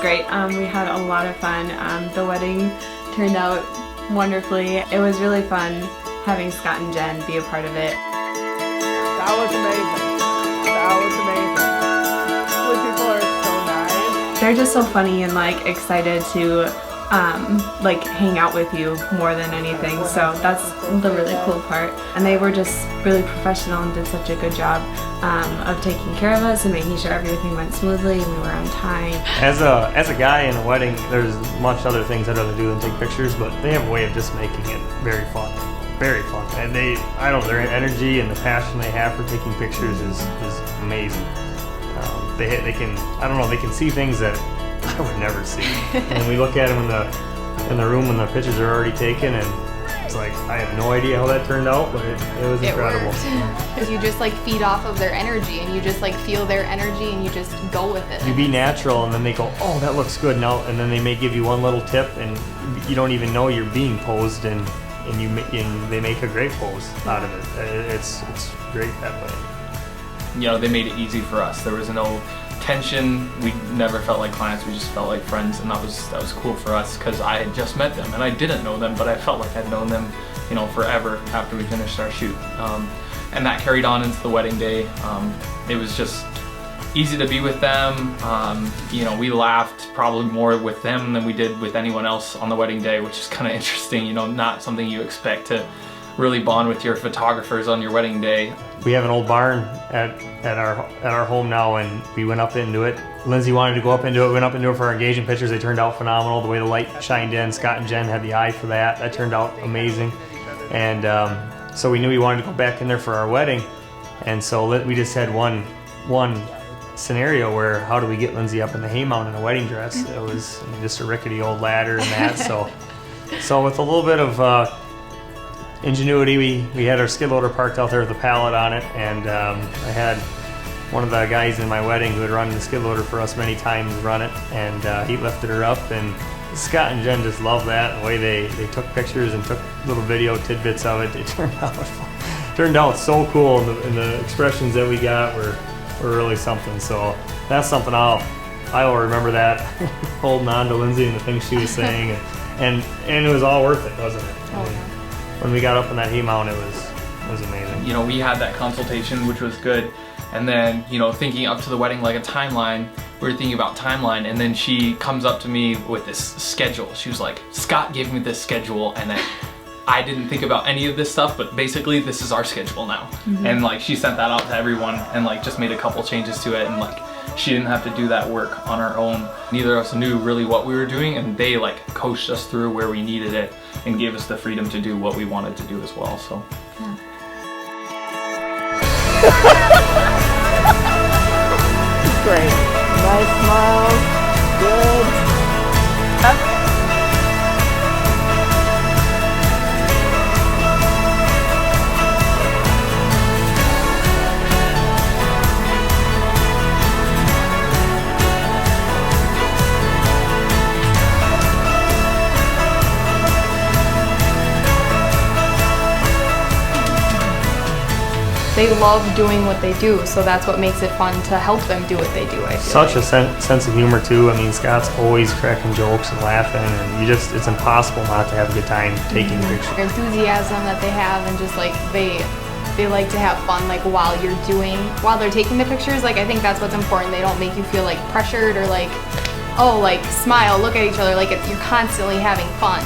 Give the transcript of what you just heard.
great. We had a lot of fun. The wedding turned out wonderfully. It was really fun having Scott and Jen be a part of it. That was amazing. That was amazing. The people are so nice. They're just so funny and like excited to like hang out with you more than anything, so that's the really cool part. And they were just really professional and did such a good job of taking care of us and making sure everything went smoothly and we were on time. As a guy in a wedding, there's much other things I'd rather do than take pictures, but they have a way of just making it very fun. Very fun. And I don't know, their energy and the passion they have for taking pictures is amazing. They can, I don't know, they can see things that I would never see. And we look at them in the room when the pictures are already taken, and it's like, I have no idea how that turned out, but it was incredible. Because you just like feed off of their energy, and you just like feel their energy, and you just go with it. You be natural, and then they go, oh, that looks good now, and then they may give you one little tip, and you don't even know you're being posed, and they make a great pose out of it. It's great that way. You know, they made it easy for us. There was no tension. We never felt like clients. We just felt like friends, and that was cool for us because I had just met them and I didn't know them, but I felt like I'd known them, you know, forever after we finished our shoot. And that carried on into the wedding day. It was just easy to be with them. You know, we laughed probably more with them than we did with anyone else on the wedding day, which is kind of interesting. You know, not something you expect to really bond with your photographers on your wedding day. We have an old barn at our home now, and we went up into it. Lindsay wanted to go up into it, went up into it for our engagement pictures. They turned out phenomenal. The way the light shined in, Scott and Jen had the eye for that. That turned out amazing. And so we knew we wanted to go back in there for our wedding. And so we just had one scenario where, how do we get Lindsay up in the haymound in a wedding dress? It was, I mean, just a rickety old ladder and that. So with a little bit of ingenuity, we had our skid loader parked out there with a pallet on it, and I had one of the guys in my wedding who had run the skid loader for us many times run it, and he lifted her up, and Scott and Jen just loved that, the way they took pictures and took little video tidbits of it. It turned out so cool, and the expressions that we got were really something. So that's something I will remember, that holding on to Lindsay and the things she was saying, and it was all worth it, wasn't it? I mean, when we got up on that haymound, it was amazing. You know, we had that consultation, which was good, and then, you know, thinking up to the wedding like a timeline, we were thinking about timeline, and then she comes up to me with this schedule. She was like, Scott gave me this schedule, and I didn't think about any of this stuff, but basically this is our schedule now. Mm-hmm. And like, she sent that out to everyone and like just made a couple changes to it, and like, she didn't have to do that work on her own. Neither of us knew really what we were doing, and they like coached us through where we needed it and gave us the freedom to do what we wanted to do as well. So. Yeah. Great. Nice smile. Good. They love doing what they do, so that's what makes it fun to help them do what they do. I feel such like. a sense of humor too. I mean, Scott's always cracking jokes and laughing, and it's impossible not to have a good time taking pictures. The enthusiasm that they have, and just like they like to have fun, like while they're taking the pictures. Like, I think that's what's important. They don't make you feel like pressured or like, oh, like smile, look at each other. Like, you're constantly having fun.